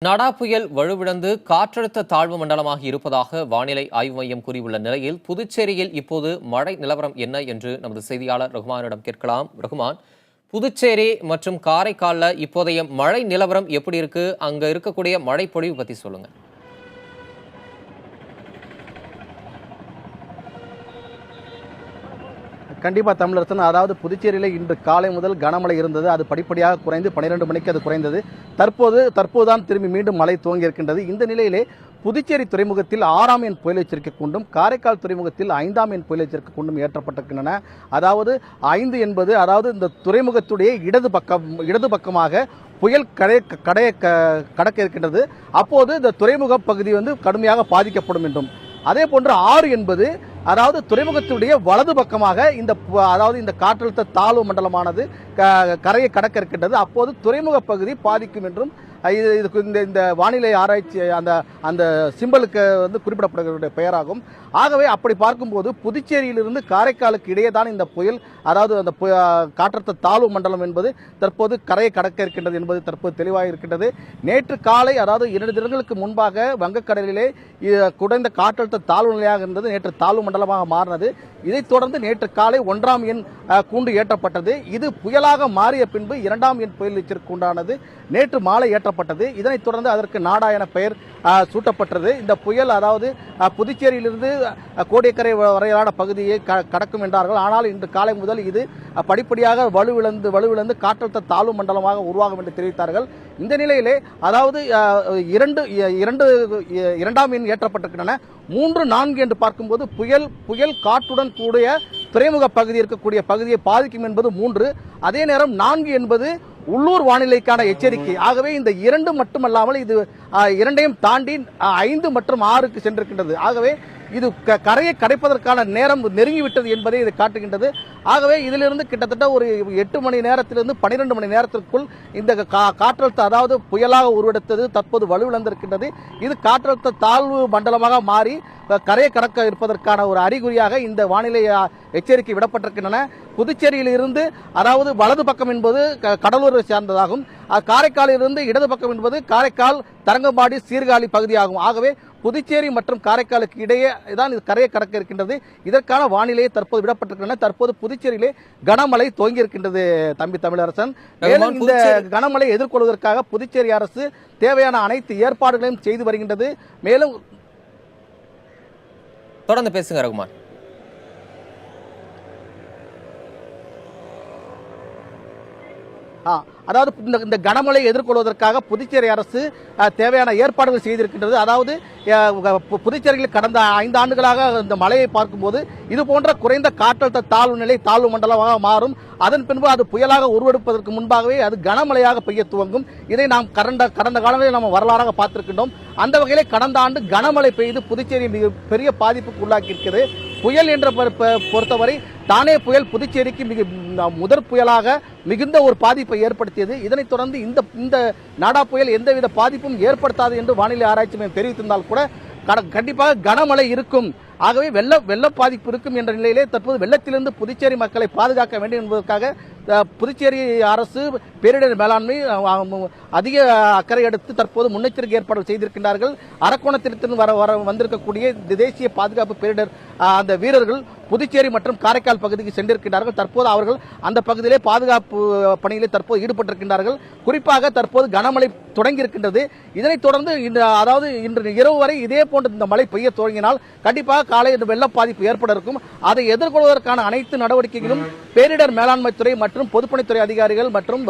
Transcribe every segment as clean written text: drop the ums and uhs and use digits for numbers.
நடா புயல் வலுவிழந்து காற்றழுத்த தாழ்வு மண்டலமாக இருப்பதாக வானிலை ஆய்வு மையம் கூறியுள்ள நிலையில் புதுச்சேரியில் இப்போது மழை நிலவரம் என்ன என்று நமது செய்தியாளர் ரகுமானிடம் கேட்கலாம். ரகுமான், புதுச்சேரி மற்றும் காரைக்காலில் இப்போதைய மழை நிலவரம் எப்படி இருக்கு? அங்க இருக்கக்கூடிய மழை பொழிவு பத்தி சொல்லுங்க. கண்டிப்பாக தமிழரசன், அதாவது புதுச்சேரியில் இன்று காலை முதல் கனமழை இருந்தது. அது படிப்படியாக குறைந்து 12 மணிக்கு அது குறைந்தது. தற்போதுதான் திரும்பி மீண்டும் மழை துவங்கி இருக்கின்றது. இந்த நிலையிலே புதுச்சேரி துறைமுகத்தில் 6ஆம் எண் புயல் எச்சரிக்கை கூண்டும், காரைக்கால் துறைமுகத்தில் 5ஆம் எண் புயல் எச்சரிக்கை கூண்டும் ஏற்றப்பட்டிருக்கின்றன. அதாவது 5 என்பது அதாவது இந்த துறைமுகத்துடைய இடது பக்கமாக புயல் கடக்க இருக்கின்றது. அப்போது இந்த துறைமுக பகுதி கடுமையாக பாதிக்கப்படும் என்றும், அதே போன்று 6 என்பது அதாவது துறைமுகத்துடைய வலது பக்கமாக இந்த காற்றழுத்த தாழ்வு மண்டலமானது கரையை கடக்க இருக்கின்றது. அப்போது துறைமுக பகுதி பாதிக்கும் என்றும் இந்த வானிலை ஆராய்ச்சி அந்த சிம்பலுக்கு குறிப்பிடப்படுகிற பெயராகும். ஆகவே அப்படி பார்க்கும்போது புதுச்சேரியிலிருந்து காரைக்காலுக்கு இடையே தான் இந்த புயல், அதாவது அந்த காற்றழுத்த தாழ்வு மண்டலம் என்பது தற்போது கரையை கடக்க இருக்கின்றது என்பது தற்போது தெளிவாக இருக்கின்றது. நேற்று காலை, அதாவது 2 தினங்களுக்கு முன்பாக வங்கக்கடலிலே குறைந்த காற்றழுத்த தாழ்வு நிலையாக இருந்தது. நேற்று தாழ்வு மண்டலமாக மாறினது. இதைத் தொடர்ந்து நேற்று காலை 1ஆம் எண் கூண்டு ஏற்றப்பட்டது. இது புயலாக மாறிய பின்பு 2ஆம் எண் புயல் எச்சரிக்கை கூண்டானது நேற்று மாலை ஏற்றப்பட்டது. இதனைத் தொடர்ந்து அதற்கு நாடா என பெயர் சூட்டப்பட்டது. இந்த புயல் அதாவது புதுச்சேரியிலிருந்து கோடியக்கரை வரையிலான பகுதியை கடக்கும் என்றார்கள். ஆனால் இன்று காலை முதல் இது படிப்படியாக வலுவிழந்து காற்றழுத்த தாழ்வு மண்டலமாக உருவாகும் என்று தெரிவித்தார்கள். இந்த நிலையிலே அதாவது 2ஆம் எண் ஏற்றப்பட்டிருக்கின்றன. 3, 4 என்று பார்க்கும்போது புயல் காற்றுடன் கூடிய துறைமுக பகுதி இருக்கக்கூடிய பகுதியை பாதிக்கும் என்பது 3. அதே நேரம் 4 என்பது உள்ளூர் வானிலைக்கான எச்சரிக்கை. ஆகவே இந்த 2 மட்டுமல்லாமல் இது 2ஐயும் தாண்டி 5 மற்றும் 6க்கு சென்றிருக்கின்றது. ஆகவே இது கரையை கடைப்பதற்கான நேரம் நெருங்கிவிட்டது என்பதை இது காட்டுகின்றது. ஆகவே இதிலிருந்து கிட்டத்தட்ட ஒரு 8 மணி நேரத்திலிருந்து 12 மணி நேரத்திற்குள் இந்த காற்றழுத்த, அதாவது புயலாக உருவெடுத்தது தற்போது வலுவிழந்திருக்கின்றது. இது காற்றழுத்த தாழ்வு மண்டலமாக மாறி கரையை கடக்க இருப்பதற்கான ஒரு அறிகுறியாக இந்த வானிலை எச்சரிக்கை விடப்பட்டிருக்கின்றன. புதுச்சேரியில் இருந்து, அதாவது வலது பக்கம் என்பது கடலூரை சார்ந்ததாகும். காரைக்காலில் இருந்து இடது பக்கம் என்பது காரைக்கால், தரங்கம்பாடி, சீர்காழி பகுதியாகும். ஆகவே புதுச்சேரி மற்றும் காரைக்காலுக்கு இடையே தான் இது கரையை கடக்க இருக்கின்றது. இதற்கான வானிலையை தற்போது விடப்பட்டிருக்கின்றன. தற்போது புதுச்சேரியிலே கனமழை துவங்கி இருக்கின்றது தம்பி தமிழரசன். மேலும் இந்த கனமழை எதிர்கொள்வதற்காக புதுச்சேரி அரசு தேவையான அனைத்து ஏற்பாடுகளையும் செய்து வருகின்றது. மேலும் தொடர்ந்து பேசுங்க ரகுமான். அதாவது இந்த கனமழை எதிர்கொள்வதற்காக புதுச்சேரி அரசு தேவையான ஏற்பாடுகள் செய்திருக்கின்றது. அதாவது புதுச்சேரியில் கடந்த 5 ஆண்டுகளாக இந்த மழையை பார்க்கும்போது இது போன்ற குறைந்த காற்றழுத்த தாழ்வு மண்டலமாக மாறும். அதன் பின்பு அது புயலாக உருவெடுப்பதற்கு முன்பாகவே அது கனமழையாக பெய்ய துவங்கும். இதை நாம் கடந்த காலங்களில் நம்ம வரலாறாக பார்த்திருக்கின்றோம். அந்த வகையிலே கடந்த ஆண்டு கனமழை பெய்து புதுச்சேரி மிக பெரிய பாதிப்புக்கு உள்ளாக்கி இருக்கிறது. புயல் என்ற பொறுத்தவரை தானே புயல் புதுச்சேரிக்கு முதற் புயலாக மிகுந்த ஒரு பாதிப்பை ஏற்படுத்தியது. இதனைத் தொடர்ந்து இந்த நாடா புயல் எந்தவித பாதிப்பும் ஏற்படுத்தாது என்று வானிலை ஆராய்ச்சி மையம் தெரிவித்திருந்தால் கூட கண்டிப்பாக கனமழை இருக்கும். ஆகவே வெள்ள பாதிப்பு இருக்கும் என்ற நிலையிலே தற்போது வெள்ளத்திலிருந்து புதுச்சேரி மக்களை பாதுகாக்க வேண்டும் என்பதற்காக புதுச்சேரி அரசு பேரிடர் மேலாண்மை அதிக அக்கறை எடுத்து தற்போது முன்னெச்சரிக்கை ஏற்பாடு செய்திருக்கின்றார்கள். அரக்கோணத்திலிருந்து வந்திருக்கக்கூடிய தேசிய பாதுகாப்பு பேரிடர் அந்த வீரர்கள் புதுச்சேரி மற்றும் காரைக்கால் பகுதிக்கு சென்றிருக்கின்றார்கள். தற்போது அவர்கள் அந்த பகுதியிலே பாதுகாப்பு பணியிலே தற்போது ஈடுபட்டிருக்கின்றார்கள். குறிப்பாக தற்போது கனமழை தொடங்கி இருக்கின்றது. இதனைத் தொடர்ந்து இன்று இரவு வரை இதே போன்ற இந்த மழை பெய்ய துவங்கினால் கண்டிப்பாக காலை வெள்ள பாதிப்பு ஏற்பட இருக்கும். அதை எதிர்கொள்வதற்கான அனைத்து நடவடிக்கைகளும் பேரிடர் மேலாண்மை துறை மற்றும் பொதுப்பணித்துறை அதிகாரிகள் மற்றும்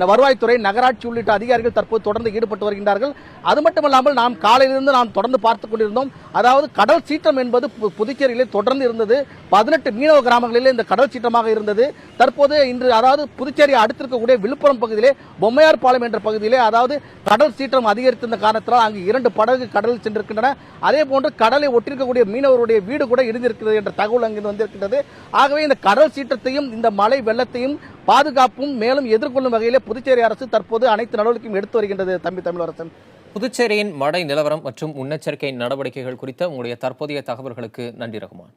வருவாய்த்துறை, நகராட்சி உள்ளிட்ட அதிகாரிகள் தற்போது தொடர்ந்து ஈடுபட்டு வருகின்றார்கள். அது மட்டுமல்லாமல் நாம் காலையிலிருந்து தொடர்ந்து பார்த்துக் கொண்டிருந்தோம். அதாவது கடல் சீற்றம் என்பது புதுச்சேரியிலே தொடர்ந்து இருந்தது. 18 மீனவ கிராமங்களிலே இந்த கடல் சீற்றமாக இருந்தது. தற்போது இன்று அதாவது புதுச்சேரி அடுத்திருக்கக்கூடிய விழுப்புரம் பகுதியிலே பொம்மையார் பாலம் என்ற பகுதியிலே அதாவது கடல் சீற்றம் அதிகரித்திருந்த காரணத்தால் அங்கு 2 படகு கடலில் சென்றிருக்கின்றன. அதே போன்று கடலை ஒட்டிருக்கக்கூடிய மீனவருடைய வீடு கூட இடிந்திருக்கிறது என்ற தகவல் அங்கிருந்து வந்திருக்கின்றது. ஆகவே இந்த கடல் சீற்றத்தையும் இந்த மழை வெள்ளத்தையும் பாதுகாப்பும் மேலும் எதிர்கொள்ளும் வகையிலே புதுச்சேரி அரசு தற்போது அனைத்து நடவடிக்கையும் எடுத்து வருகின்றது தம்பி தமிழரசன். புதுச்சேரியின் மழை நிலவரம் மற்றும் முன்னெச்சரிக்கை நடவடிக்கைகள் குறித்த உங்களுடைய தற்போதைய தகவல்களுக்கு நன்றி ரகுமான்.